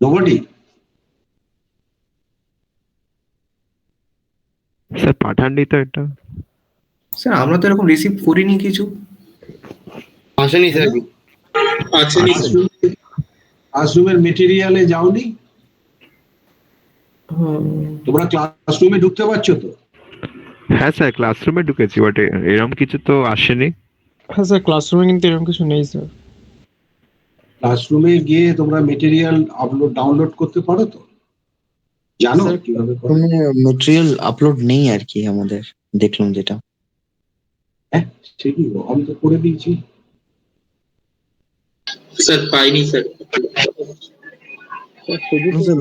Nobody? Sir পাঠাননি তো এটা। Sir আমরা তো এরকম রিসিভ করিনি কিছু। আসেনি স্যার। আসেনি স্যার। ক্লাসরুমের মেটেরিয়ালে যাওনি? তোমরা ক্লাসরুমে ঢুকতে পারছো তো? হ্যাঁ স্যার ক্লাসরুমে ঢুকেছি, বাট এরকম কিছু তো আসেনি। হ্যাঁ স্যার ক্লাসরুমে কিন্তু এরকম কিছু নেই স্যার। ক্লাসরুমে গিয়ে তোমরা মেটেরিয়াল ডাউনলোড করতে পারো তো? জানো স্যার কিভাবে করো? কোনো মেটেরিয়াল আপলোড নেই আর কি আমাদের, দেখলাম যেটা। হ্যাঁ ঠিকই, আমি তো করে দিয়েছি। স্যার পাইনি স্যার।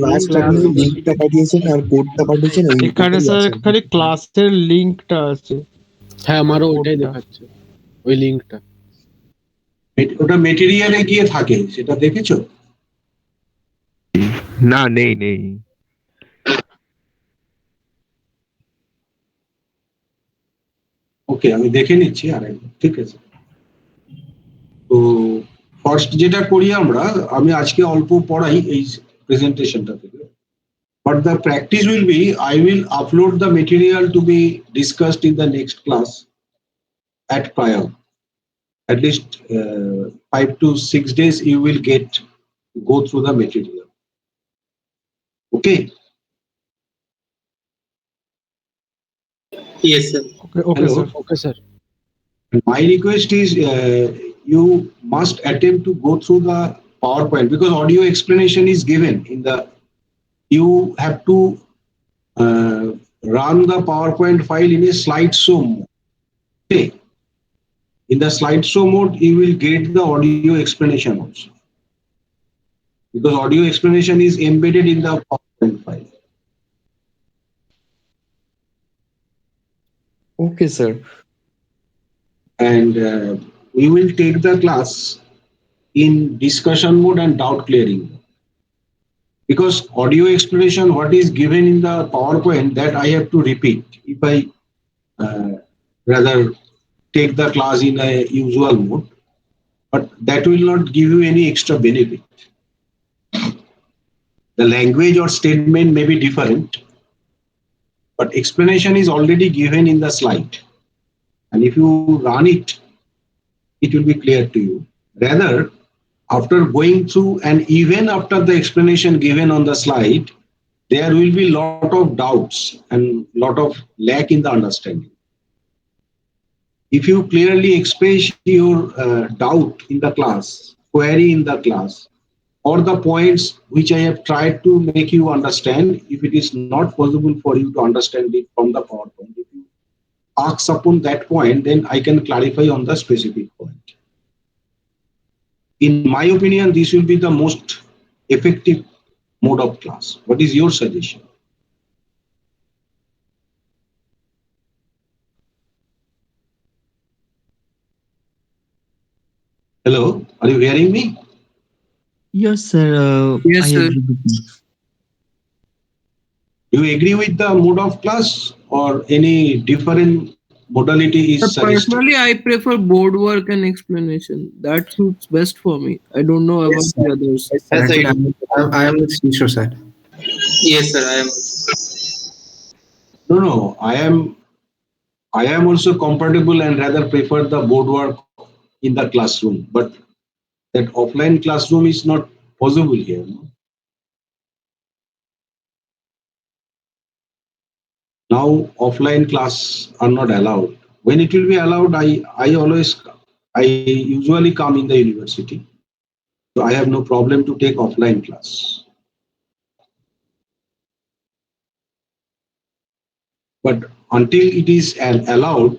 লাস্ট আপনি লিংকটা পাঠিয়েছেন আর কোডটা পাঠিয়েছেন, ওই এখানে স্যার খালি ক্লাসের লিংকটা আছে। হ্যাঁ আমারও ওইটাই দেখাচ্ছে, ওই লিংকটা। ওটা মেটেরিয়ালে গিয়ে থাকে, সেটা দেখেছো? না নেই নেই। ওকে আমি দেখে নিচ্ছি আরেকবার, ঠিক আছে। তো ফার্স্ট যেটা করি আমরা, আমি আজকে অল্প পড়াই এই প্রেজেন্টেশনটা থেকে, but the practice will be I will upload the material to be discussed in the next class at prior. At least 5 to 6 days you will go through the material. Okay. Yes sir. Okay Hello. sir. Okay sir. My request is you must attempt to go through the PowerPoint, because audio explanation is given in the, you have to run the PowerPoint file in a slideshow mode. Okay. In the slideshow mode, you will get the audio explanation also, because audio explanation is embedded in the PowerPoint file. Okay sir. And we will take the class in discussion mode and doubt clearing. Because audio explanation, what is given in the PowerPoint, that I have to repeat if I rather take the class in a usual mode, but that will not give you any extra benefit. The language or statement may be different, but explanation is already given in the slide. And if you run it, it will be clear to you. Rather, after going through and even after the explanation given on the slide, there will be lot of doubts and lot of lack in the understanding. If you clearly express your doubt in the class, query in the class, or the points which I have tried to make you understand, if it is not possible for you to understand it from the PowerPoint, if you ask upon that point, then I can clarify on the specific point. In my opinion, this will be the most effective mode of class. What is your suggestion? Hello, are you hearing me? Yes sir. Yes, I sir. agree with you. Do you agree with the mode of class or any different modality is suggested? Personally, I prefer board work and explanation. That suits best for me. I don't know about Yes, the others. Yes, sir. Actually, I am with Sisho sir. Yes sir, I am. No, I am also compatible and rather prefer the board work in the classroom, but that offline classroom is not possible here. No? Now offline class are not allowed. When it will be allowed, I usually come in the university, so I have no problem to take offline class. But until it is allowed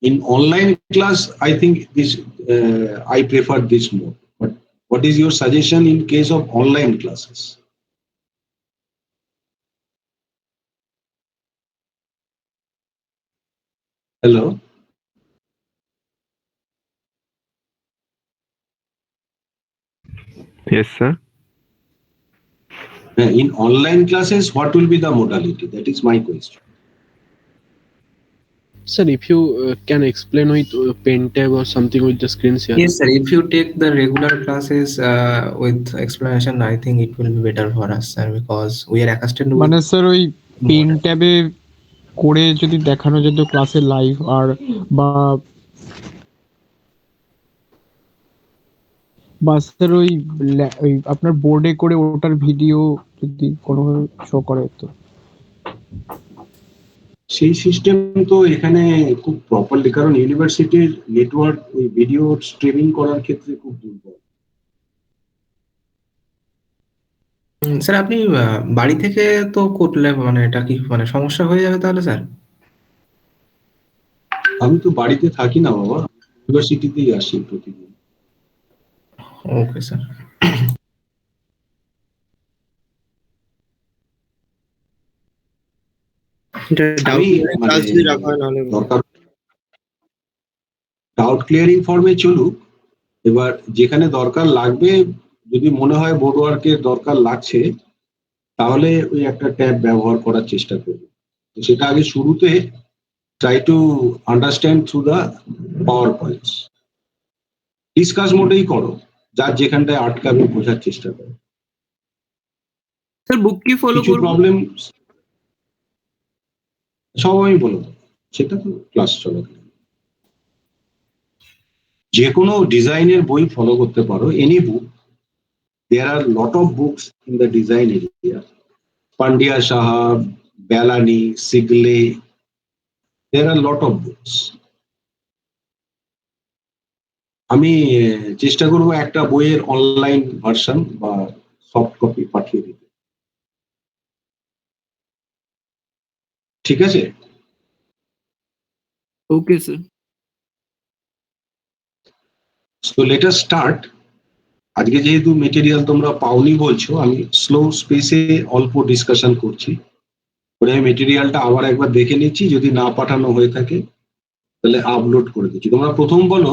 in online class, I think this I prefer this mode. But what is your suggestion in case of online classes? Hello. Yes sir. In online classes, what will be the modality? That is my question. Sir, if you can explain with pen tab or something with the screen share. Yes, sir. If you take the regular classes with explanation, I think it will be better for us, sir, because we are accustomed মানে with. Sir ওই pen ট্যাবে করে যদি দেখানো যেত ক্লাসে live আর বা বা স্যার ওই আপনার বোর্ডে করে ওটার ভিডিও যদি কোনোভাবে শো করে তো সেই সিস্টেম তো এখানে খুব প্রপারলি, কারণ ইউনিভার্সিটির নেটওয়ার্ক ওই ভিডিও স্ট্রিমিং করার ক্ষেত্রে খুব দুর্বল। স্যার আপনি বাড়ি থেকে তো করলে মানে এটা কি মানে সমস্যা হয়ে যাবে তাহলে স্যার? আমি তো বাড়িতে থাকি না বাবা, ইউনিভার্সিটিতেই আসি প্রতিদিন। Okay sir. আমি দরকার ডাউট ক্লিয়ারিং ফর্মে চলুক, এবার যেখানে দরকার লাগবে যদি মনে হয় বোর্ড ওয়ার্কের দরকার লাগছে তাহলে ওই একটা ট্যাব ব্যবহার করার চেষ্টা করব। তো সেটা আগে শুরুতে try to understand through the power points. Discuss মোডেই করো, যার যেখানটায় আটকাবে বোঝার চেষ্টা করো। স্যার বুক কি ফলো কিছু করব? প্রবলেম সব আমি বলবো, সেটা তো ক্লাস চলাকালীন। যে কোনো ডিজাইনের বই ফলো করতে পারো, any book. There are lot of books in the design area. Pandya Sahab, Belani, Sigle, there are lot of books. আমি চেষ্টা করবো একটা বইয়ের অনলাইন ভার্সন বা সফট কপি পাঠিয়ে দিতে, ঠিক আছে? Okay sir. So let us start. আজকে যেহেতু মেটেরিয়াল তোমরা পাওনি বলছো, আমি স্লো স্পেসে অল্প ডিসকাশন করছি, পরে আমি মেটেরিয়ালটা আবার একবার দেখে নিচ্ছি, যদি না পাঠানো হয়ে থাকে তাহলে আপলোড করে দিচ্ছি। তোমরা প্রথম বলো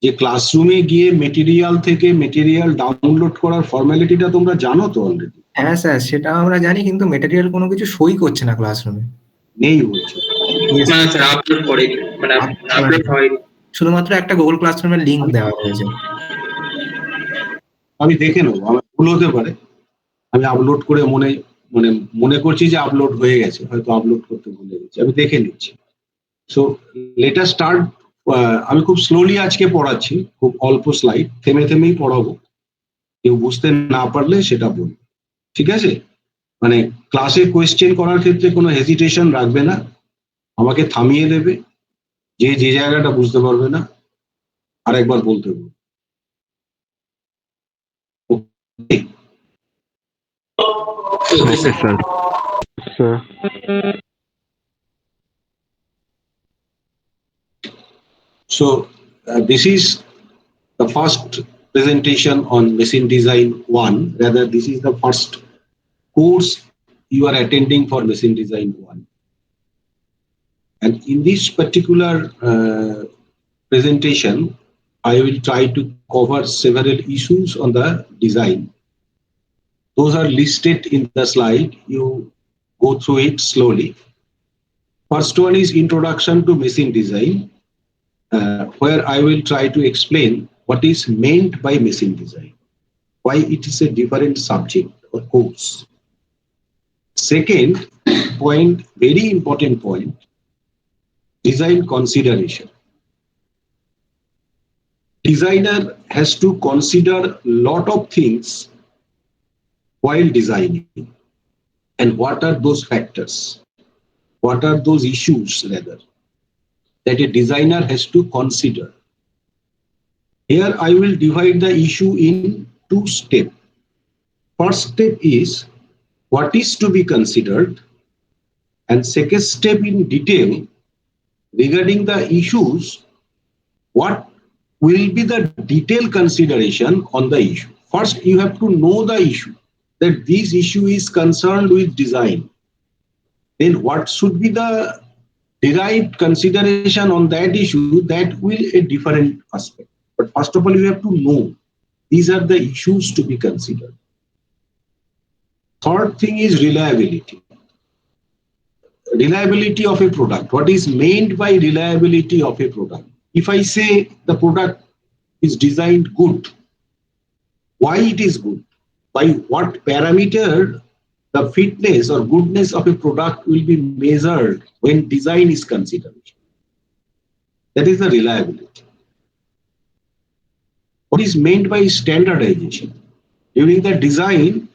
যে ক্লাসরুমে গিয়ে মেটেরিয়াল থেকে মেটেরিয়াল ডাউনলোড করার ফর্মালিটিটা তোমরা জানো তো অলরেডি? হ্যাঁ স্যার, সেটা আমরা জানি, কিন্তু মেটেরিয়াল কোনো কিছু সই করছে না ক্লাসরুমে। নেই বলছো? না স্যার, আপলোড করেনি, মানে আপলোড হয়নি। শুধুমাত্র একটা গুগল ক্লাসরুমের লিংক দেওয়া হয়েছে। আমি দেখে নেবো, আমার ভুল হতে পারে। আমি আপলোড করে মনে করছি যে আপলোড হয়ে গেছে, হয়তো আপলোড করতে ভুলে গেছি, আমি দেখে নিচ্ছি। So let us start. আমি খুব স্লোলি আজকে পড়াচ্ছি, খুব অল্প স্লাইড, থেমে থেমেই পড়াবো। কেউ বুঝতে না পারলে সেটা বলবো, ঠিক আছে? মানে ক্লাসে কোয়েশ্চেন করার ক্ষেত্রে কোনো হেজিটেশন রাখবে না, আমাকে থামিয়ে দেবে, যে যে জায়গাটা বুঝতে পারবে না আরেকবার বলতে হবে। ওকে? Okay, sir. Sir. So this is the first presentation on machine design 1. Rather, this is the first course you are attending for machine design 1. And in this particular presentation, I will try to cover several issues on the design. Those are listed in the slide. You go through it slowly. First one is introduction to machine design, where I will try to explain what is meant by machine design, why it is a different subject or course. Second point, very important point, design consideration. Designer has to consider lot of things while designing. And what are those factors? What are those issues rather that a designer has to consider? Here I will divide the issue in two steps. First step is what is to be considered, and second step in detail regarding the issues, what will be the detailed consideration on the issue. First, you have to know the issue, that this issue is concerned with design. Then what should be the derived consideration on that issue, that will a different aspect. But first of all, you have to know these are the issues to be considered. Third thing is reliability. reliability of a product. What is meant by reliability of a product? If I say the product is designed good, why it is good? By what parameter the fitness or goodness of a product will be measured when design is considered? That is the reliability. What is meant by standardization? During the design,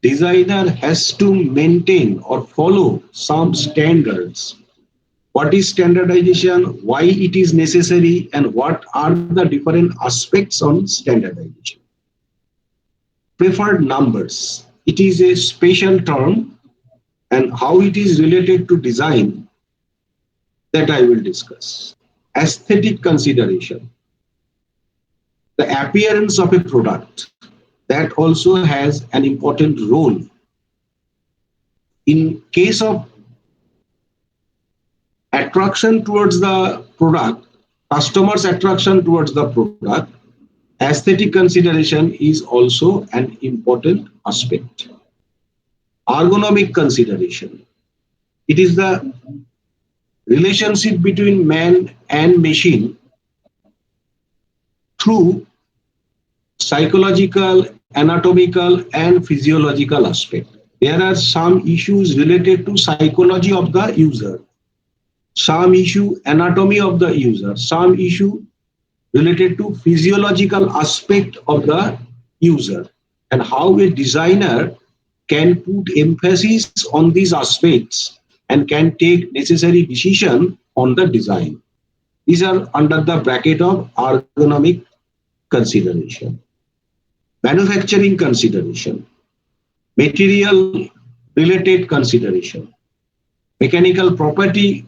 designer has to maintain or follow some standards. What is standardization, why it is necessary, and what are the different aspects on standardization? Preferred numbers. It is a special term, and how it is related to design, that I will discuss. Aesthetic consideration. The appearance of a product, that also has an important role. In case of attraction towards the product, customers' attraction towards the product, aesthetic consideration is also an important aspect. Ergonomic consideration. It is the relationship between man and machine through psychological, anatomical, and physiological aspect. There are some issues related to psychology of the user, some issue anatomy of the user, some issue related to physiological aspect of the user, and how a designer can put emphasis on these aspects and can take necessary decision on the design. These are under the bracket of ergonomic consideration. Manufacturing consideration, material related consideration, mechanical property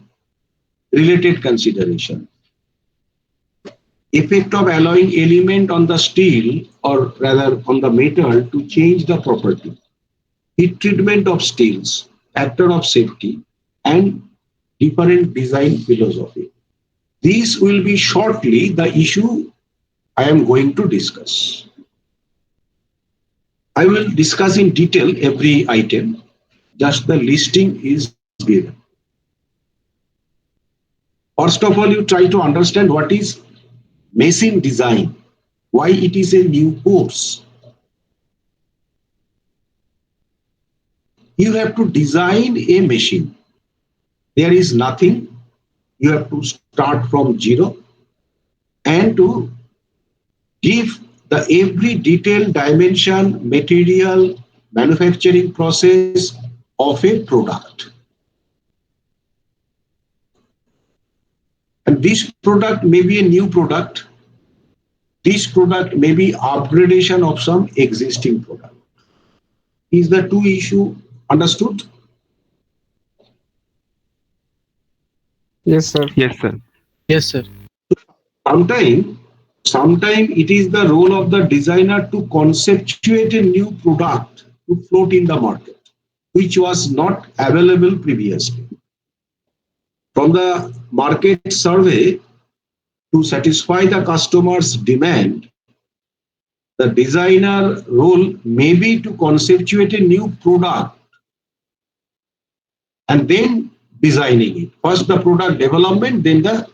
related consideration, effect of alloying element on the steel or rather on the metal to change the property, heat treatment of steels, factor of safety, and different design philosophy. These will be shortly the issue I am going to discuss. I will discuss in detail every item, just the listing is given. First of all, you try to understand what is machine design, why it is a new course. You have to design a machine. There is nothing. You have to start from zero and to give the every detailed dimension, material, manufacturing process of a product. And this product may be a new product. This product may be upgradation of some existing product. Is the two issue understood? Yes, sir. Yes, sir. Yes, sir. Sometimes it is the role of the designer to conceptuate a new product to float in the market, which was not available previously. From the market survey, to satisfy the customer's demand, the designer role may be to conceptuate a new product and then designing it. First the product development, then the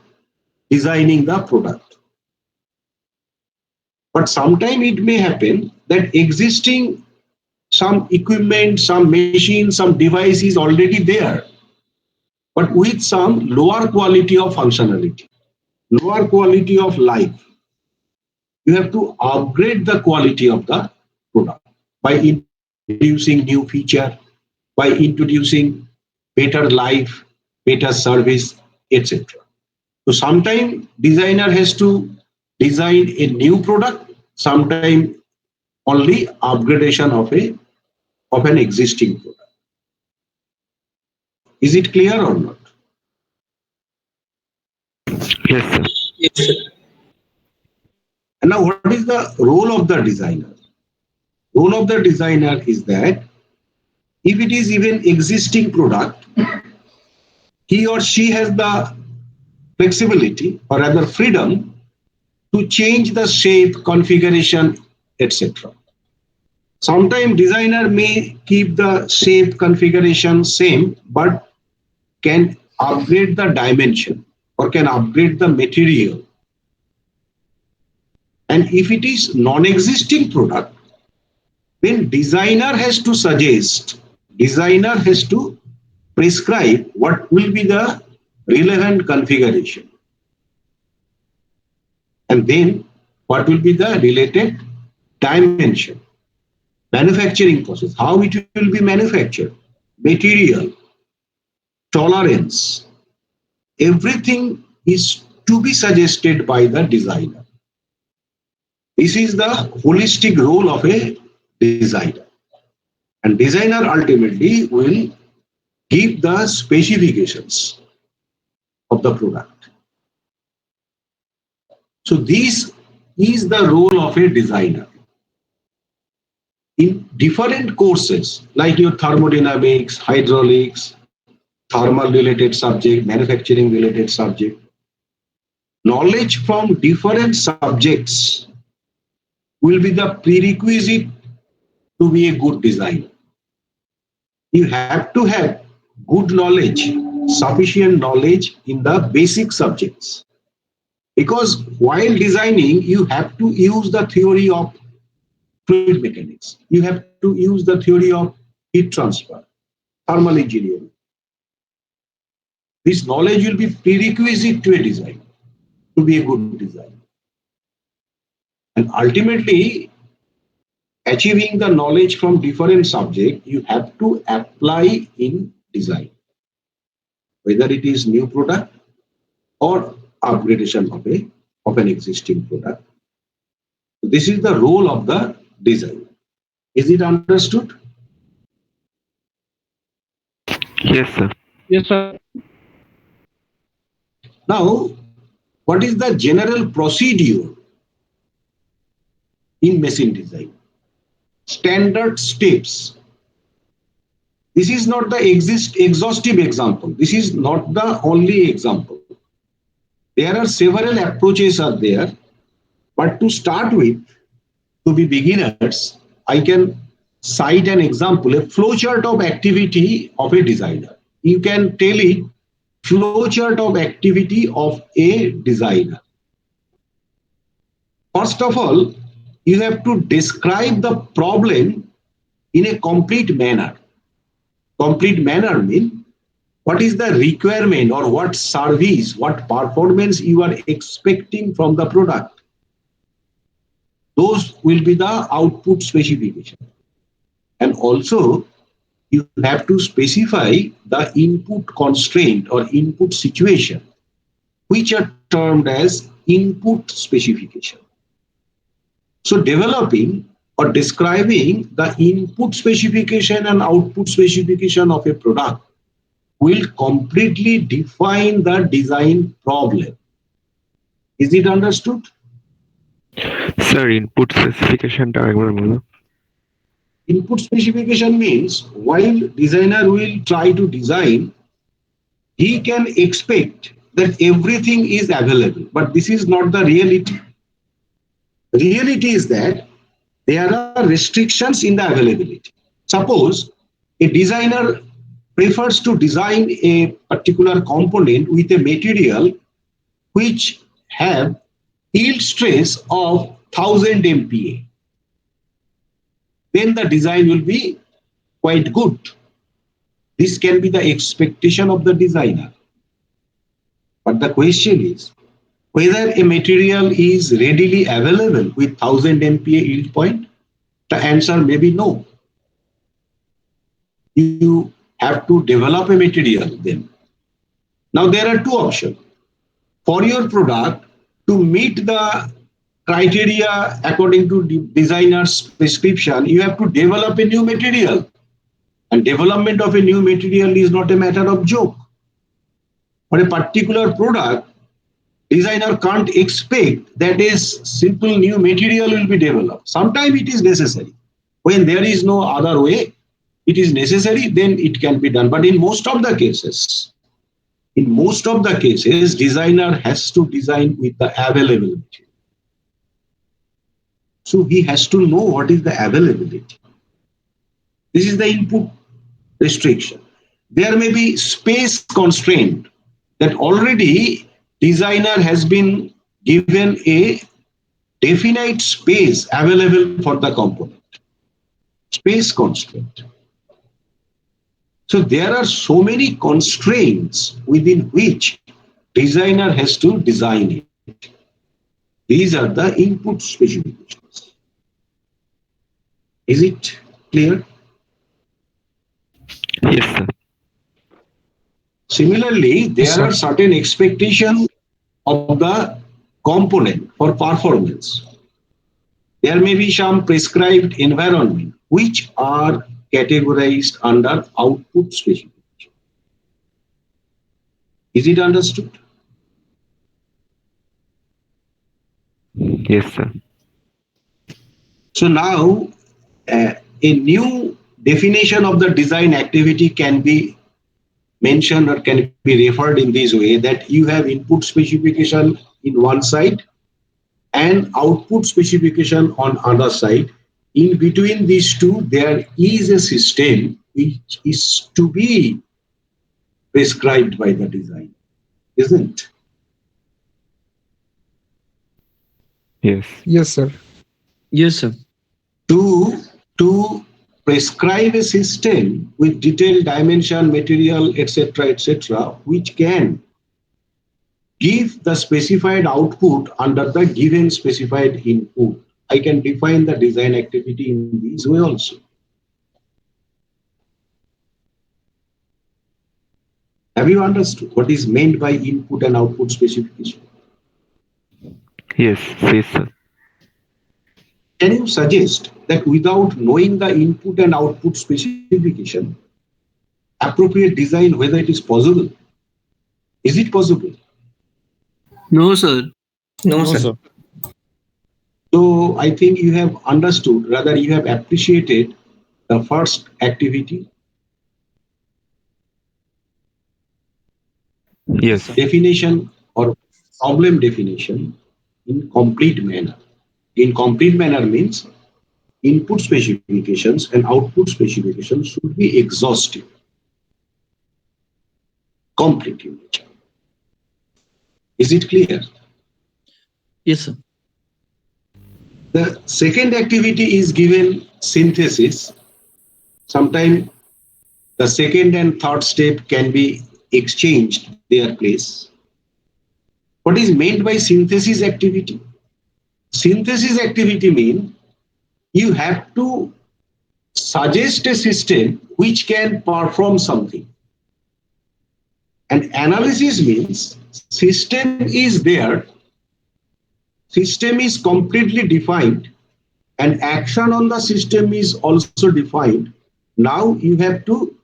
designing the product. But sometimes it may happen that existing some equipment, some machine, some device is already there, but with some lower quality of functionality, lower quality of life. You have to upgrade the quality of the product by introducing new feature, by introducing better life, better service, etc. So sometimes designer has to design a new product, sometimes only upgradation of an existing product. Is it clear or not? Yes, sir. Yes, sir. And now what is the role of the designer? Role of the designer is that if it is even existing product, he or she has the flexibility or rather freedom to change the shape, configuration, etc. Sometimes designer may keep the shape configuration same, but can upgrade the dimension or can upgrade the material. And if it is non-existing product, then designer has to suggest, designer has to prescribe what will be the relevant configuration. And then what will be the related dimension, manufacturing process, how it will be manufactured, material, tolerance, everything is to be suggested by the designer. This is the holistic role of a designer. And designer ultimately will give the specifications of the product. So this is the role of a designer. In different courses, like your thermodynamics, hydraulics, thermal related subject, manufacturing related subject, knowledge from different subjects will be the prerequisite to be a good designer. You have to have good knowledge, sufficient knowledge in the basic subjects. Because while designing, you have to use the theory of fluid mechanics. You have to use the theory of heat transfer, thermal engineering. This knowledge will be prerequisite to a design, to be a good designer. And ultimately, achieving the knowledge from different subjects, you have to apply in design, whether it is new product or upgradation of an existing product. This is the role of the designer. Is it understood? Yes, sir. Yes, sir. Now, what is the general procedure in machine design? Standard steps. This is not the exhaustive example. This is not the only example. There are several approaches are there, but to start with, to be beginners, I can cite an example, a flowchart of activity of a designer. You can tell it flowchart of activity of a designer. First of all, you have to describe the problem in a complete manner. Complete manner means what is the requirement or what service, what performance you are expecting from the product. Those will be the output specification. And also, you have to specify the input constraint or input situation, which are termed as input specification. So developing or describing the input specification and output specification of a product will completely define the design problem. Is it understood? Sir, input specification টা একবার বলো। Input specification means while designer will try to design, he can expect that everything is available, but this is not the reality. The reality is that there are restrictions in the availability. Suppose a designer prefers to design a particular component with a material which have yield stress of 1000 MPa. Then the design will be quite good. This can be the expectation of the designer. But the question is whether a material is readily available with 1000 MPa yield point. The answer may be no. You have to develop a material then. Now there are two options. For your product to meet the criteria according to the designer's prescription, you have to develop a new material. And development of a new material is not a matter of joke. For a particular product, designer can't expect that a simple new material will be developed. Sometimes it is necessary. When there is no other way, it is necessary, then it can be done. But in most of the cases, designer has to design with the available material. So he has to know what is the availability. This is the input restriction. there may be space constraint that already designer has been given a definite space available for the component. Space constraint. So there are so many constraints within which designer has to design it. These are the input specifications. Is it clear? Yes, sir. Similarly, there are certain expectations of the component for performance. There may be some prescribed environment which are categorized under output specification. Is it understood? Yes, sir. So now a new definition of the design activity can be mentioned or can be referred in this way, that you have input specification in one side and output specification on other side. In between these two, there is a system which is to be prescribed by the design, isn't it? Yes. Yes, sir. Yes, sir. To prescribe a system with detailed dimension, material, etc., which can give the specified output under the given specified input. I can define the design activity in this way also. Have you understood what is meant by input and output specification? Yes, yes, sir. Can you suggest that without knowing the input and output specification, appropriate design, whether it is possible? Is it possible? No, sir. No, sir. So I think you have understood, rather you have appreciated the first activity, Yes, sir. definition or problem definition in complete manner. In complete manner means input specifications and output specifications should be exhaustive, complete in nature. Is it clear? Yes, sir. The second activity is given synthesis. Sometimes the second and third step can be exchanged their place. What is meant by synthesis activity? Synthesis activity means you have to suggest a system which can perform something. And analysis means system is there, system is completely defined, and action on the system is also defined. Now you have to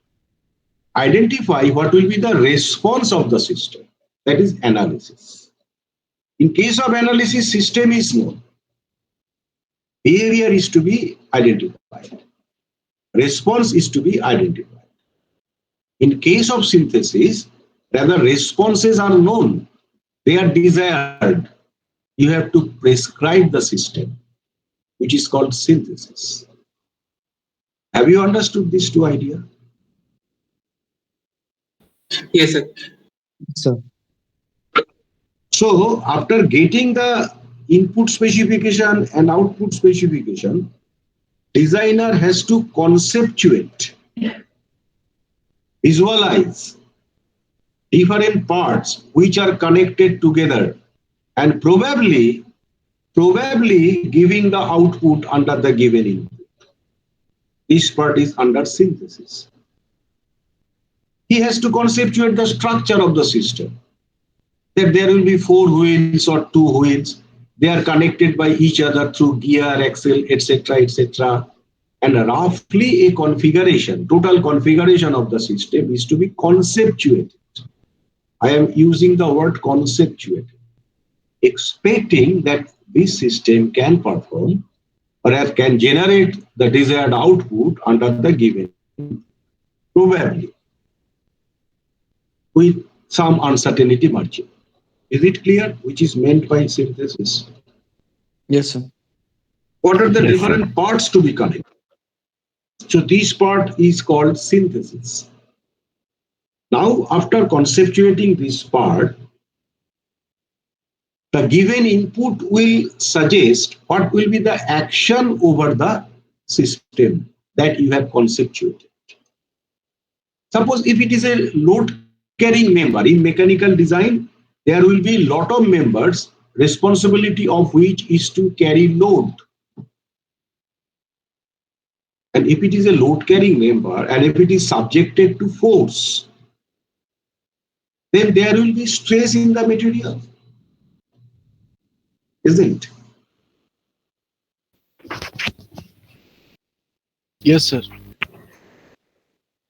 identify what will be the response of the system. That is analysis. In case of analysis, system is known. Behavior is to be identified. Response is to be identified. In case of synthesis, rather responses are known. They are desired. You have to prescribe the system, which is called synthesis. Have you understood these two ideas? Yes, sir. Sir. So after getting the input specification and output specification, designer has to conceptuate, visualize different parts which are connected together and probably giving the output under the given input. This part is under synthesis. He has to conceptuate the structure of the system, that there will be 4 wheels or 2 wheels. They are connected by each other through gear, axle, etc. And roughly a configuration, total configuration of the system is to be conceptuated. I am using the word conceptuated, expecting that this system can perform or can generate the desired output under the given, probably with some uncertainty margin. Is it clear which is meant by synthesis? Yes, sir. What are the Yes, different parts to be connected? So this part is called synthesis. Now, after conceptuating this part, the given input will suggest what will be the action over the system that you have conceptuated. Suppose if it is a load carrying member in mechanical design, there will be a lot of members, responsibility of which is to carry load. And if it is a load carrying member and if it is subjected to force, then there will be stress in the material, isn't it? Yes, sir.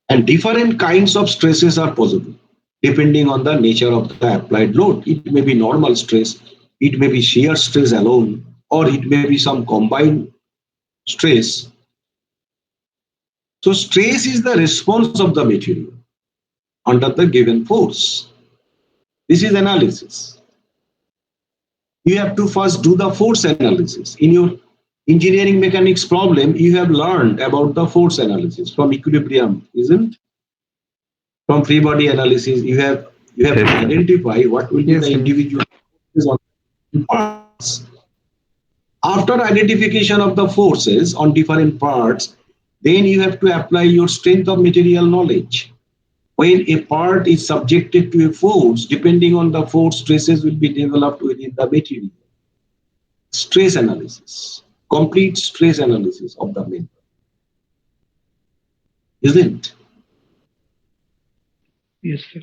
And different kinds of stresses are possible depending on the nature of the applied load. It may be normal stress, it may be shear stress alone, or it may be some combined stress. So stress is the response of the material under the given force. This is analysis. You have to first do the force analysis. In your engineering mechanics problem, you have learned about the force analysis from equilibrium, isn't? From free body analysis, you have to identify what will be the individual forces on the parts. After identification of the forces on different parts, then you have to apply your strength of material knowledge. When a part is subjected to a force, depending on the force, stresses will be developed within the material. Stress analysis, complete stress analysis of the member, isn't it? Yes, sir.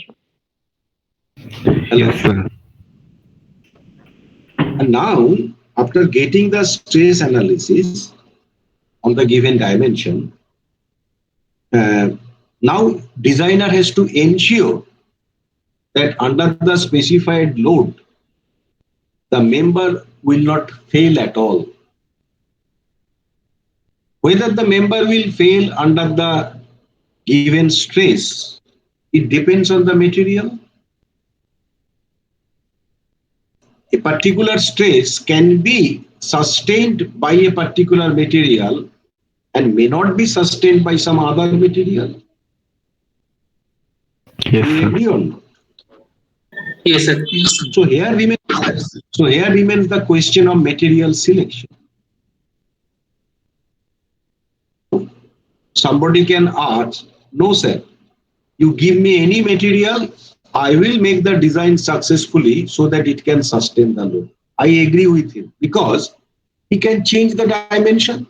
Hello? Yes, sir. And now, after getting the stress analysis on the given dimension, now designer has to ensure that under the specified load, the member will not fail at all. Whether the member will fail under the given stress, it depends on the material. A particular stress can be sustained by a particular material and may not be sustained by some other material. Yes, Do you sir. agree or not? Yes, sir. So here remains the question of material selection. Somebody can ask, no sir, you give me any material, I will make the design successfully so that it can sustain the load. I agree with him because he can change the dimension.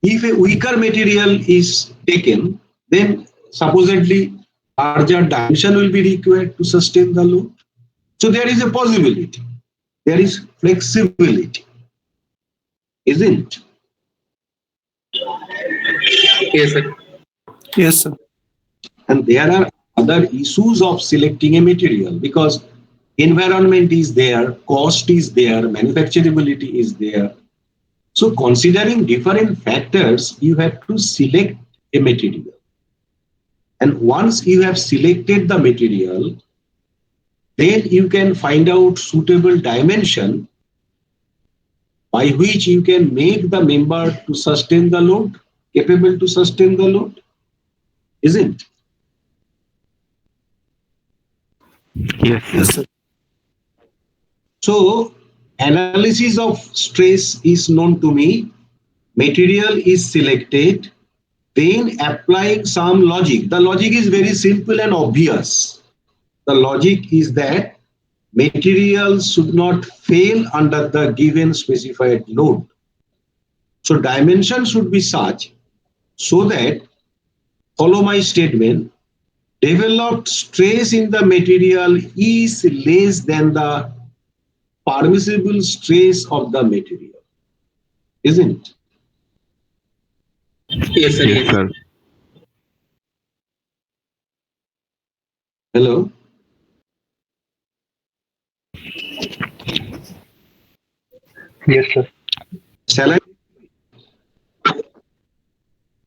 If a weaker material is taken, then supposedly larger dimension will be required to sustain the load. So there is a possibility. There is flexibility, isn't it? Yes, sir. Yes, sir. And there are other issues of selecting a material because environment is there, cost is there, manufacturability is there. So considering different factors, you have to select a material. And once you have selected the material, then you can find out suitable dimension by which you can make the member to sustain the load, capable to sustain the load, isn't it? Yes, sir. So analysis of stress is known to me, material is selected, then applying some logic. The logic is very simple and obvious. The logic is that materials should not fail under the given specified load. So dimension should be such so that, follow my statement, developed stress in the material is less than the permissible stress of the material, isn't it? Yes, sir. Yes, sir. Hello? Yes, sir. Shall I?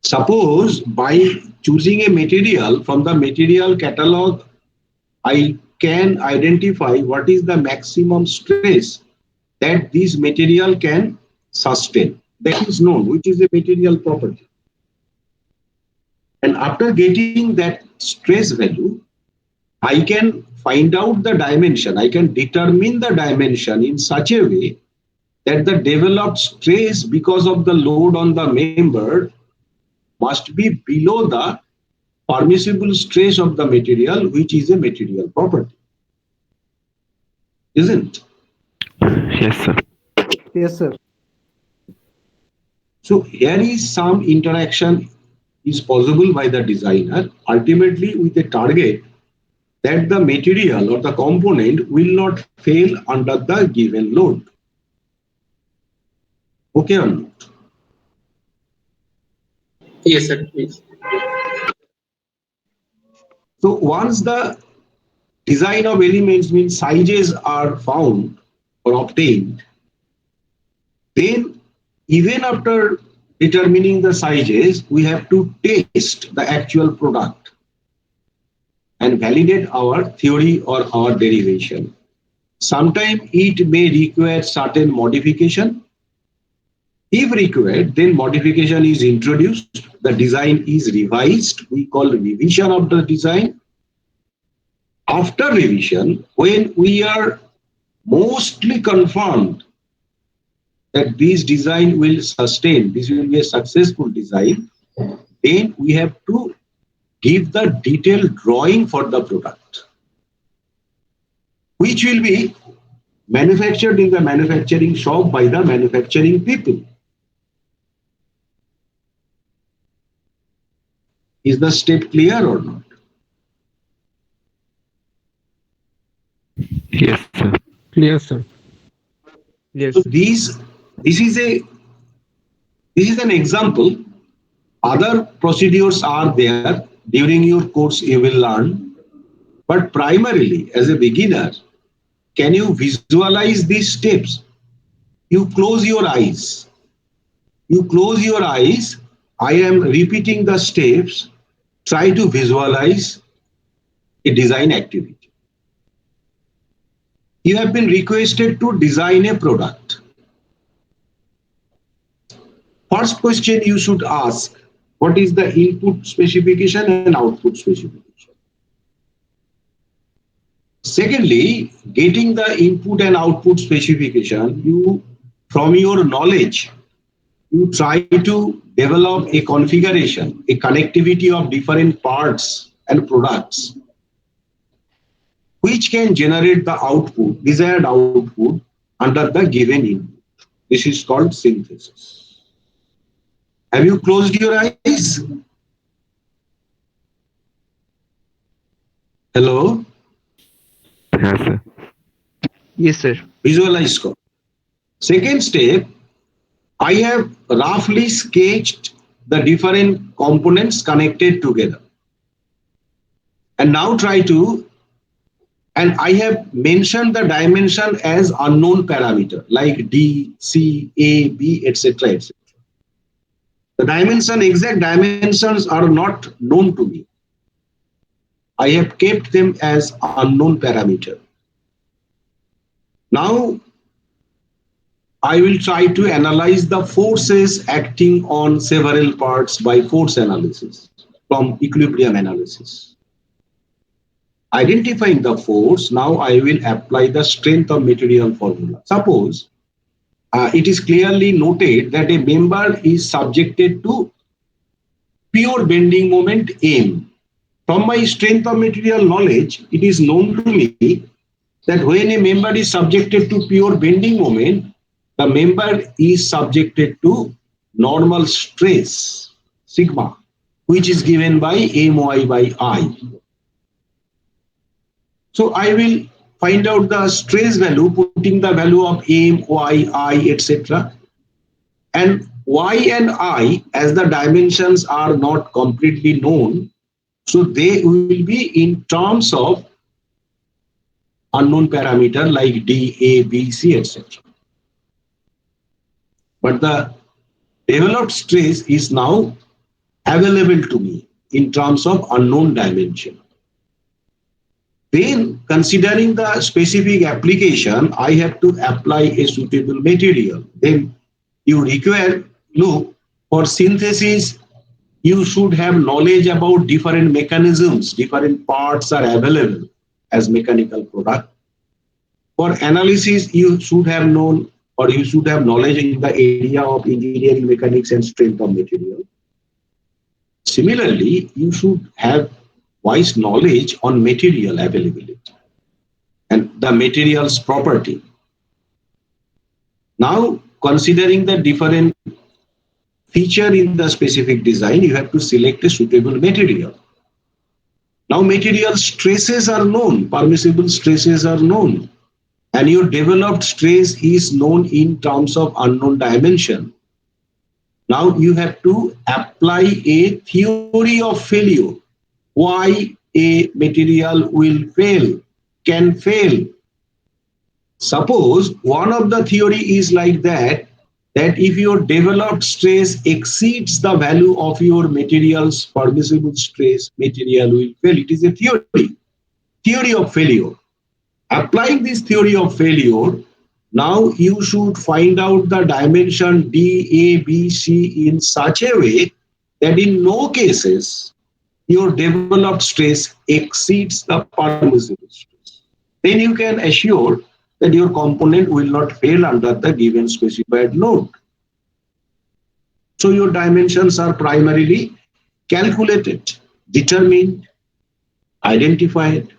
Suppose by choosing a material from the material catalog, I can identify what is the maximum stress that this material can sustain. That is known, which is a material property. And after getting that stress value, I can find out the dimension. I can determine the dimension in such a way that the developed stress because of the load on the member must be below the permissible stress of the material, which is a material property. Isn't? Yes, sir. Yes, sir. So here is some interaction is possible by the designer, ultimately with a target that the material or the component will not fail under the given load. Okay or not? Yes, sir. Please. So once the design of elements means sizes are found or obtained, then even after determining the sizes, we have to test the actual product and validate our theory or our derivation. Sometimes it may require certain modification. If required, then modification is introduced, the design is revised, we call revision of the design. After revision, when we are mostly confirmed that this design will sustain, this will be a successful design, then we have to give the detailed drawing for the product, which will be manufactured in the manufacturing shop by the manufacturing people. Is the step clear or not? Yes, sir. Clear, sir. Yes. So this is an example. Other procedures are there. During your course you will learn, but primarily as a beginner, can you visualize these steps? You close your eyes. You close your eyes. I am repeating the steps. Try to visualize a design activity. You have been requested to design a product. First question you should ask, what is the input specification and output specification? Secondly, getting the input and output specification, you, from your knowledge, you try to develop a configuration, a connectivity of different parts and products, which can generate the output, desired output under the given input. This is called synthesis. Have you closed your eyes? Hello? Yes, sir. Yes, sir. Visualize. Second step, I have roughly sketched the different components connected together. And now try to, and I have mentioned the dimension as unknown parameter like D, C, A, B, etc. etc. The dimension, exact dimensions are not known to me. I have kept them as unknown parameter. Now, I will try to analyze the forces acting on several parts by force analysis from equilibrium analysis. Identifying the force, now I will apply the strength of material formula. Suppose it is clearly noted that a member is subjected to pure bending moment M. From my strength of material knowledge, it is known to me that when a member is subjected to pure bending moment, the member is subjected to normal stress, sigma, which is given by My by I. So I will find out the stress value, putting the value of M, Y, I, etc. And Y and I, as the dimensions are not completely known, so they will be in terms of unknown parameter like D, A, B, C, etc. But the developed stress is now available to me in terms of unknown dimension. Then, considering the specific application, I have to apply a suitable material. Then you require, look, for synthesis, you should have knowledge about different mechanisms, different parts are available as mechanical product. For analysis, you should have known or you should have knowledge in the area of engineering mechanics and strength of material. Similarly, you should have wise knowledge on material availability and the material's property. Now, considering the different feature in the specific design, you have to select a suitable material. Now, material stresses are known, permissible stresses are known, and your developed stress is known in terms of unknown dimension. Now, you have to apply a theory of failure. Why a material will fail, can fail. Suppose one of the theory is like that if your developed stress exceeds the value of your material's permissible stress, material will fail. It is a theory of failure. Applying this theory of failure, now you should find out the dimension D, A, B, C in such a way that in no cases your developed stress exceeds the permissible stress. Then you can assure that your component will not fail under the given specified load. So your dimensions are primarily calculated, determined, identified.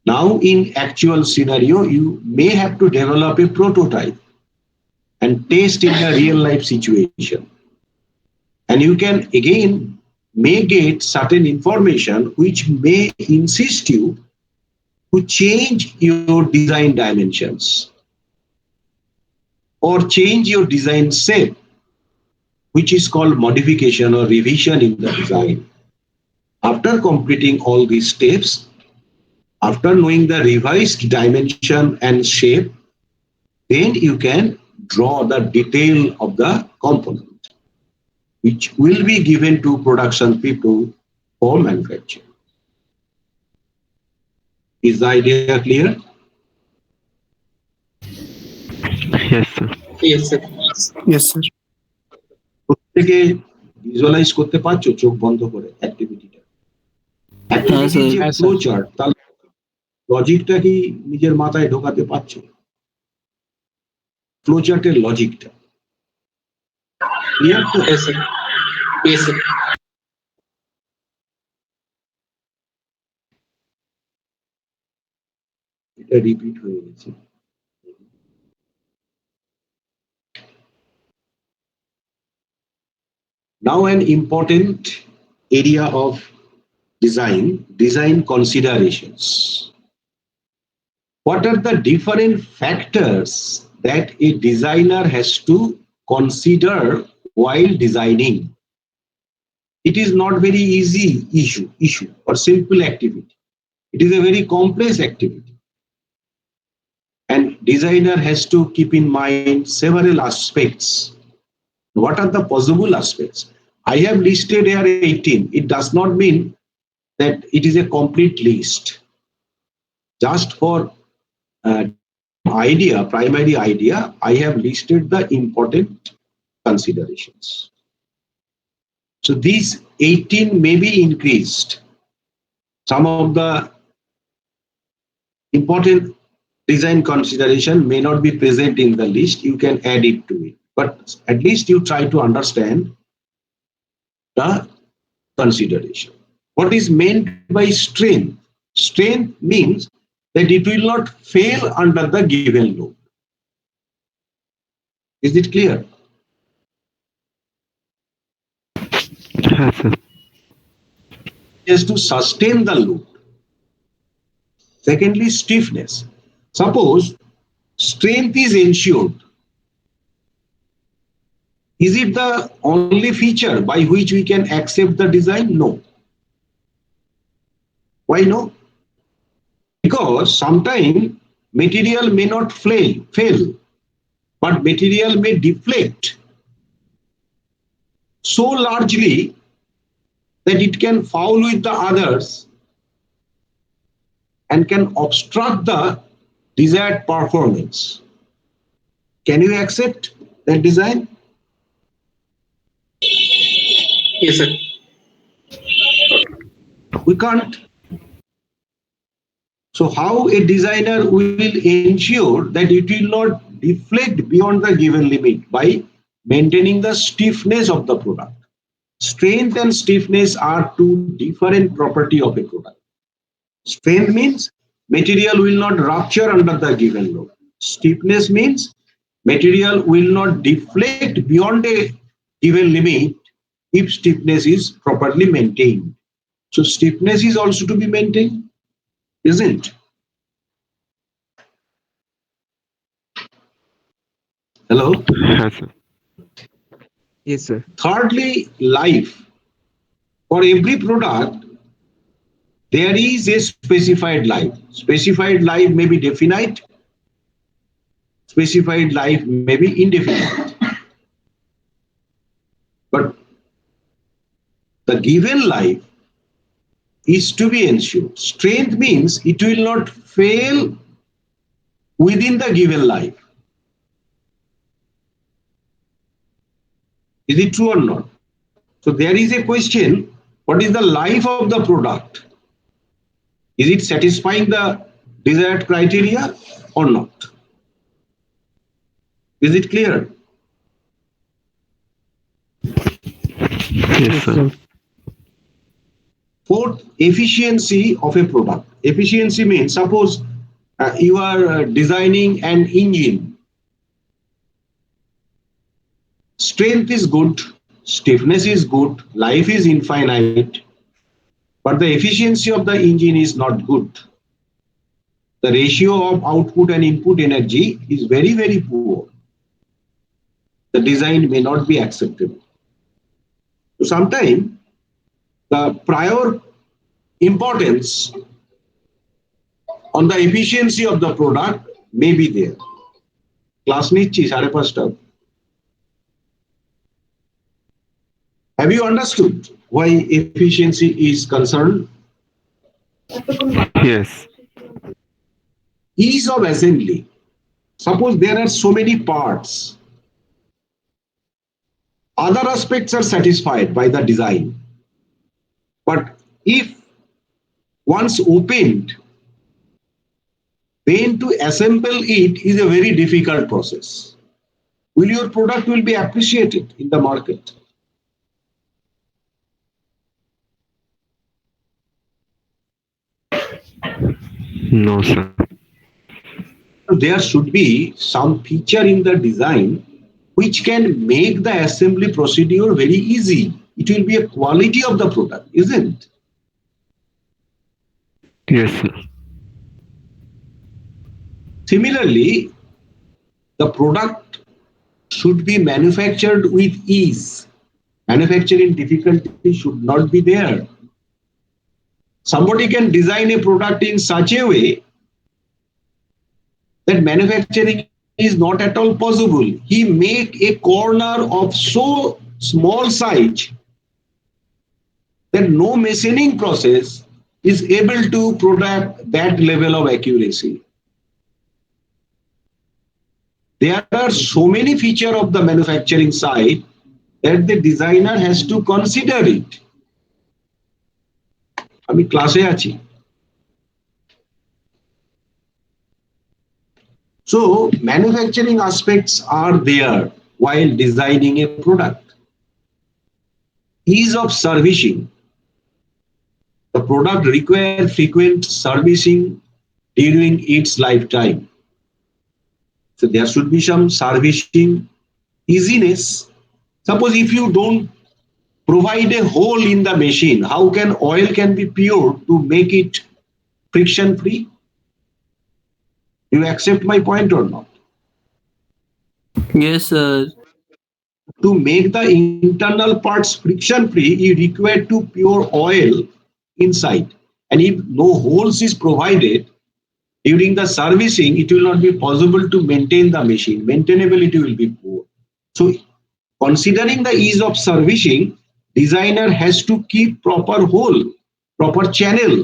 Now in actual scenario, you may have to develop a prototype and test in a real life situation. And you can again may get certain information which may insist you to change your design dimensions or change your design shape, which is called modification or revision in the design. After completing all these steps, after knowing the revised dimension and shape, then you can draw the detail of the component, which will be given to production people for manufacturing. Is the idea clear? Yes, sir. Yes, sir. Yes, sir. প্রত্যেকে visualise করতে পারছো চোখ বন্ধ করে অ্যাক্টিভিটিটা? অ্যাক্টিভিটির যে flow chart, তার লজিকটা কি নিজের মাথায় ঢোকাতে পারছো? ফ্লো চার্টের লজিকটা ক্লিয়ার তো? Yes, sir. Yes, sir. এটা রিপিট হয়ে গেছে। Now an important area of design considerations. What are the different factors that a designer has to consider while designing? It is not very easy issue or simple activity. It is a very complex activity. And designer has to keep in mind several aspects. What are the possible aspects? I have listed here 18. It does not mean that it is a complete list. Just for primary idea, I have listed the important considerations. So these 18 may be increased. Some of the important design consideration may not be present in the list. You can add it to it. But at least you try to understand the consideration. What is meant by strength? Strength means that it will not fail under the given load. Is it clear? Yes, sir. It has to sustain the load. Secondly, stiffness. Suppose strength is ensured. Is it the only feature by which we can accept the design? No. Why no? Because sometimes material may not fail, but material may deflect so largely that it can foul with the others and can obstruct the desired performance. Can you accept that design? Yes, sir. We can't. So how a designer will ensure that it will not deflect beyond the given limit? By maintaining the stiffness of the product. Strength and stiffness are two different properties of a product. Strength means material will not rupture under the given load. Stiffness means material will not deflect beyond a given limit if stiffness is properly maintained. So stiffness is also to be maintained, isn't it? Hello? Yes, sir. Yes, sir. Thirdly, life. For every product, there is a specified life. Specified life may be definite. Specified life may be indefinite. But the given life is to be ensured. Strength means it will not fail within the given life. Is it true or not? So there is a question, what is the life of the product? Is it satisfying the desired criteria or not? Is it clear? Yes, sir. Fourth, efficiency of a product. Efficiency means, suppose you are designing an engine. Strength is good, stiffness is good, life is infinite, but the efficiency of the engine is not good. The ratio of output and input energy is very, very poor. The design may not be acceptable. So sometimes the prior importance on the efficiency of the product may be there. Class nichi 5:30. Have you understood why efficiency is concerned? Yes. Ease of assembly. Suppose there are so many parts. Other aspects are satisfied by the design. But if once opened, then to assemble it is a very difficult process. Will your product will be appreciated in the market? No, sir. There should be some feature in the design which can make the assembly procedure very easy. It will be a quality of the product, isn't it? Yes, sir. Similarly, the product should be manufactured with ease. Manufacturing difficulty should not be there. Somebody can design a product in such a way that manufacturing is not at all possible. He make a corner of so small size that no machining process is able to product that level of accuracy. There are so many features of the manufacturing side that the designer has to consider it. আমি ক্লাসে আছি। So manufacturing aspects are there while designing a product. Ease of servicing. The product requires frequent servicing during its lifetime. So there should be some servicing easiness. Suppose if you don't provide a hole in the machine, how can oil can be pure to make it friction free? Do you accept my point or not? Yes, sir. To make the internal parts friction free, you require to pure oil inside. And if no holes is provided during the servicing, it will not be possible to maintain the machine. Maintainability will be poor. So considering the ease of servicing, designer has to keep proper hole, proper channel.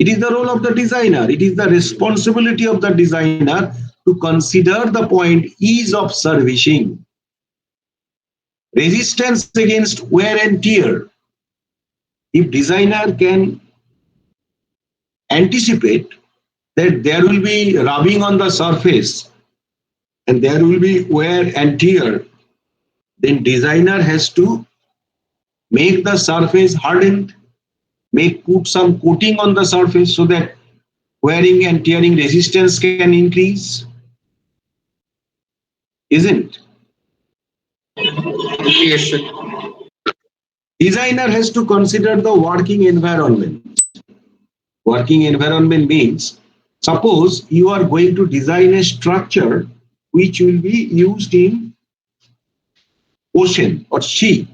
It is the role of the designer. It is the responsibility of the designer to consider the point ease of servicing. resistance against wear and tear. If designer can anticipate that there will be rubbing on the surface and there will be wear and tear, then designer has to make the surface hardened, put some coating on the surface so that wearing and tearing resistance can increase. Isn't? Yes, sir. Designer has to consider the working environment. Working environment means, suppose you are going to design a structure which will be used in ocean or sea,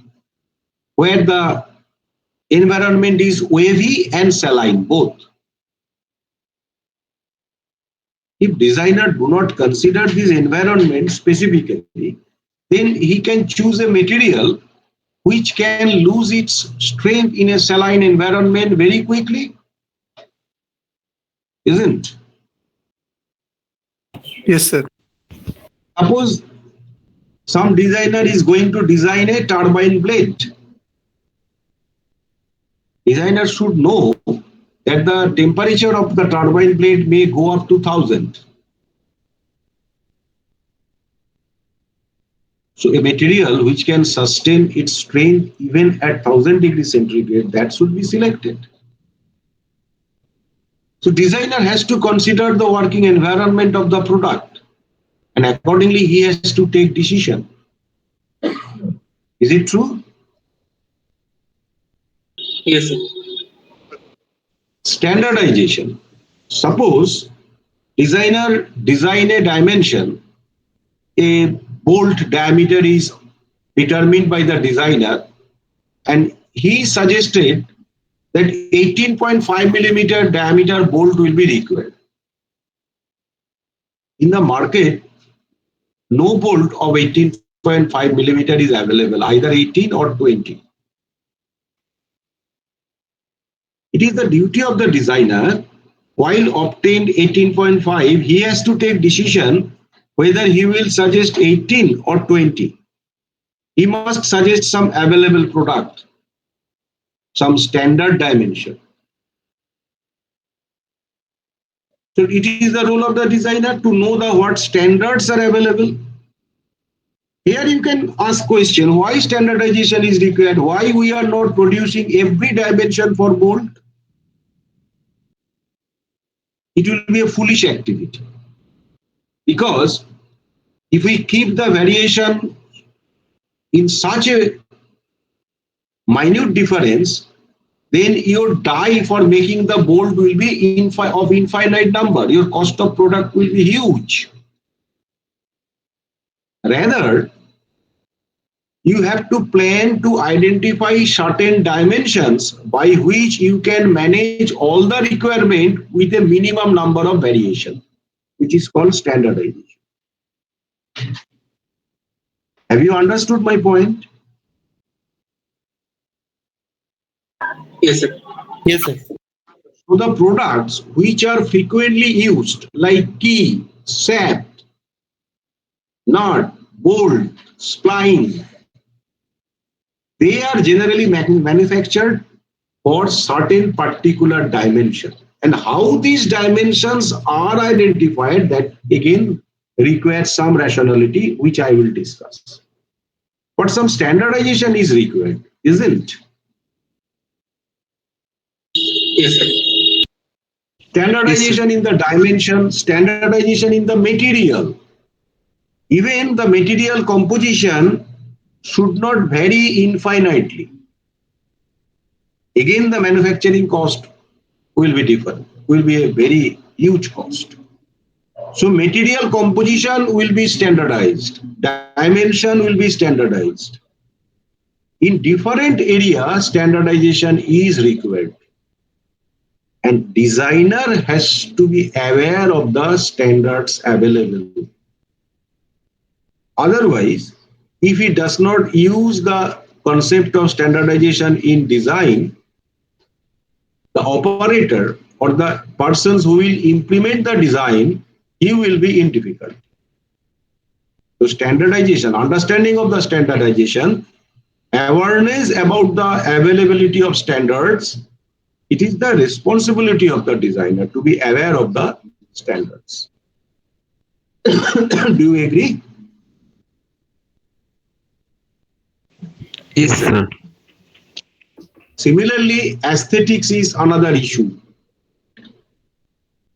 where the environment is wavy and saline both. If designer do not consider this environment specifically, then he can choose a material which can lose its strength in a saline environment very quickly. Isn't? Yes, sir. Suppose some designer is going to design a turbine blade. Designer should know that the temperature of the turbine blade may go up to 1000. So a material which can sustain its strength even at 1000 degrees centigrade, that should be selected. So designer has to consider the working environment of the product, and accordingly he has to take decision. Is it true? Yes, sir. Standardization. Suppose designer design a dimension, a bolt diameter is determined by the designer, and he suggested that 18.5 millimeter diameter bolt will be required. In the market, no bolt of 18.5 millimeter is available, either 18 or 20. It is the duty of the designer, while obtained 18.5, he has to take decision whether he will suggest 18 or 20. He must suggest some available product, some standard dimension. So it is the role of the designer to know what standards are available. Here you can ask question, why standardization is required? Why we are not producing every dimension for bolt? It will be a foolish activity. Because if we keep the variation in such a minute difference, then your die for making the bolt will be of infinite number. Your cost of product will be huge. Rather, you have to plan to identify certain dimensions by which you can manage all the requirement with a minimum number of variation, which is called standardization. Have you understood my point? Yes, sir. Yes, sir. So the products which are frequently used, like key, shaft, nut, bolt, spline, they are generally manufactured for certain particular dimension. And how these dimensions are identified, that again requires some rationality, which I will discuss. But some standardization is required, isn't it? Yes, sir. Standardization in the dimension, standardization in the material. Even the material composition should not vary infinitely. Again, the manufacturing cost will be different, will be a very huge cost. So material composition will be standardized, dimension will be standardized. In different areas, standardization is required. And designer has to be aware of the standards available. Otherwise, if he does not use the concept of standardization in design, the operator or the persons who will implement the design, he will be in difficulty. So standardization, understanding of the standardization, awareness about the availability of standards. It is the responsibility of the designer to be aware of the standards. Do you agree? Yes, sir. Similarly, aesthetics is another issue.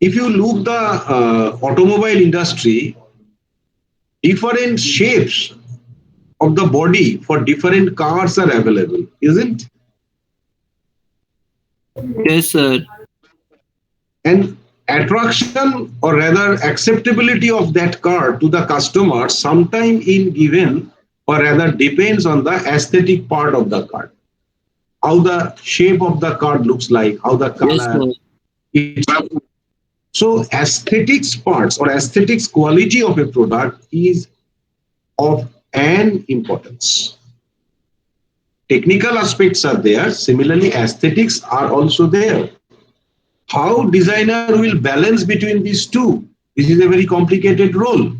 If you look the automobile industry, different shapes of the body for different cars are available, isn't? Yes, sir. And attraction or rather acceptability of that car to the customer sometime in given or rather depends on the aesthetic part of the car. How the shape of the car looks like, how the Yes, color. sir. So aesthetics parts or aesthetics quality of a product is of an importance. Technical aspects are there. Similarly, aesthetics are also there. How designer will balance between these two? This is a very complicated role.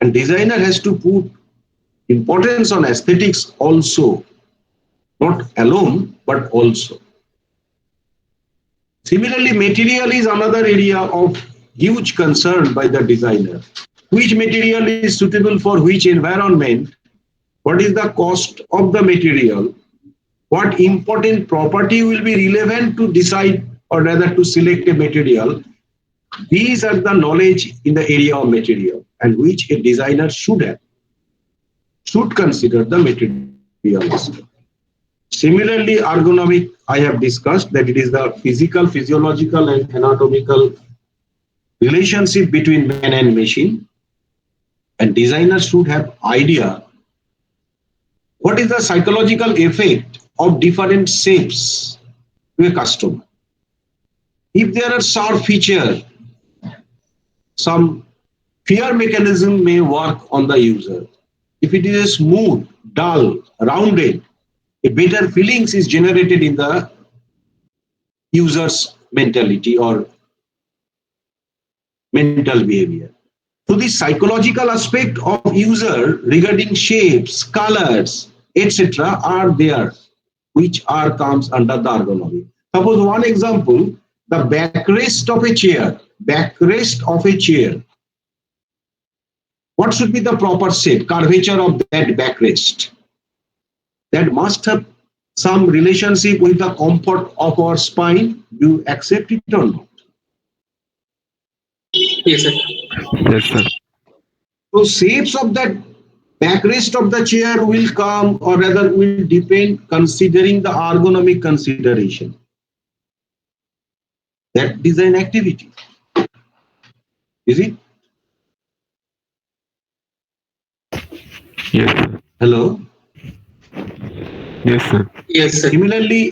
And designer has to put importance on aesthetics also, not alone, but also. Similarly, material is another area of huge concern by the designer. Which material is suitable for which environment? What is the cost of the material? What important property will be relevant to decide or rather to select a material? These are the knowledge in the area of material and which a designer should have, should consider the material aspect. Similarly, ergonomic, I have discussed that it is the physical, physiological and anatomical relationship between man and machine. And designers should have idea what is the psychological effect of different shapes to a customer. If there are sharp features, some fear mechanism may work on the user. If it is smooth, dull, rounded, a better feelings is generated in the user's mentality or mental behavior. So the psychological aspect of user regarding shapes, colors, etc. are there, which are comes under the ergonomy. Suppose one example, the backrest of a chair, backrest of a chair. What should be the proper shape, curvature of that backrest? That must have some relationship with the comfort of our spine. Do you accept it or not? Yes, sir. Yes, sir. So shapes of that backrest of the chair will come or rather will depend considering the ergonomic consideration. That design activity. Is it? Yes, sir. Hello? Yes, sir. Yes, sir. Similarly,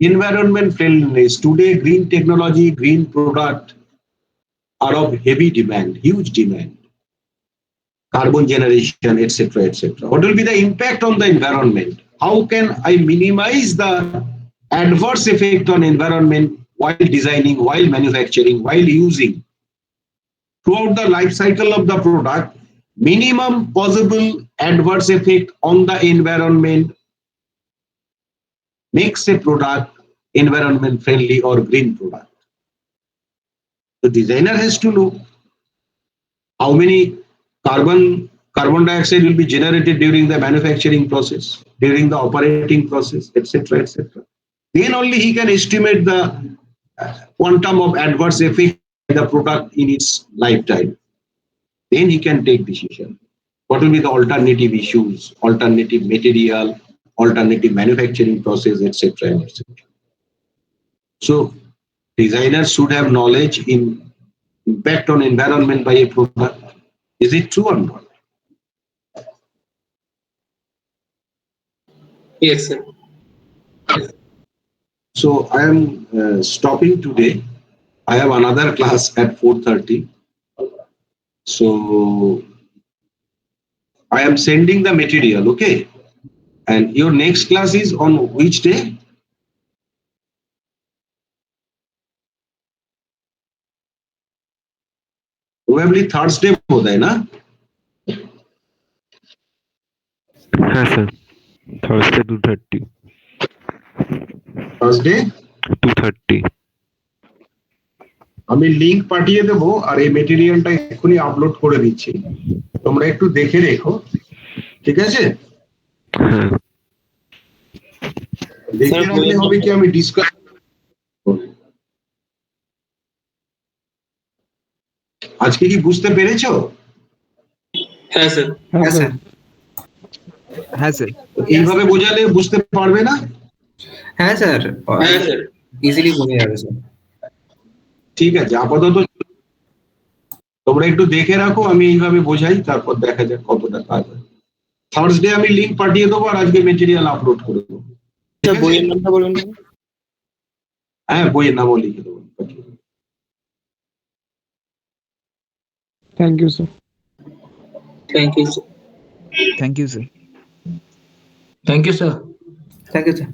environment friendliness. Today, green technology, green product are of heavy demand, huge demand. Carbon generation, etc., etc. What will be the impact on the environment? How can I minimize the adverse effect on environment while designing, while manufacturing, while using? Throughout the life cycle of the product, minimum possible adverse effect on the environment makes a product environment friendly or green product. The designer has to know how many carbon dioxide will be generated during the manufacturing process, during the operating process, etc., etc. Then only he can estimate the quantum of adverse effect of the product in its lifetime. Then he can take decision. What will be the alternative issues, alternative material, alternative manufacturing process, etc., etc. So designers should have knowledge in impact on environment by a product. Is it true or not? Yes, sir. So I am stopping today. I have another class at 4:30. So I am sending the material, okay? And your next class is on which day? Probably Thursday বোধ হয় না? হ্যাঁ sir, Thursday 2:30। Thursday 2:30। আমি link পাঠিয়ে দেবো আর এই মেটেরিয়ালটা এক্ষুনি upload করে দিচ্ছি, তোমরা একটু দেখে রেখো, ঠিক আছে? হ্যাঁ দেখে রাখলে হবে কি আমি ডিসকাস। আজকে কি বুঝতে পেরেছো? হ্যাঁ স্যার। হ্যাঁ স্যার। হ্যাঁ স্যার। এইভাবে বোঝালে বুঝতে পারবে না? হ্যাঁ স্যার, হ্যাঁ স্যার। ইজিলি বোঝা যাবে স্যার। ঠিক আছে, আপাতত তোমরা একটু দেখে রাখো, আমি এইভাবে বোঝাই, তারপর দেখা যাক কতটা কাজ হয়। থার্সডে আমি লিংক পাঠিয়ে দেবো আর আজকে মেটেরিয়াল আপলোড করে দেবো। ঠিক আছে? বইয়ের নামটা বলুন। হ্যাঁ, বইয়ের নামও লিখে দেবো। Thank you sir. Thank you sir. Thank you sir. Thank you sir. Thank you sir.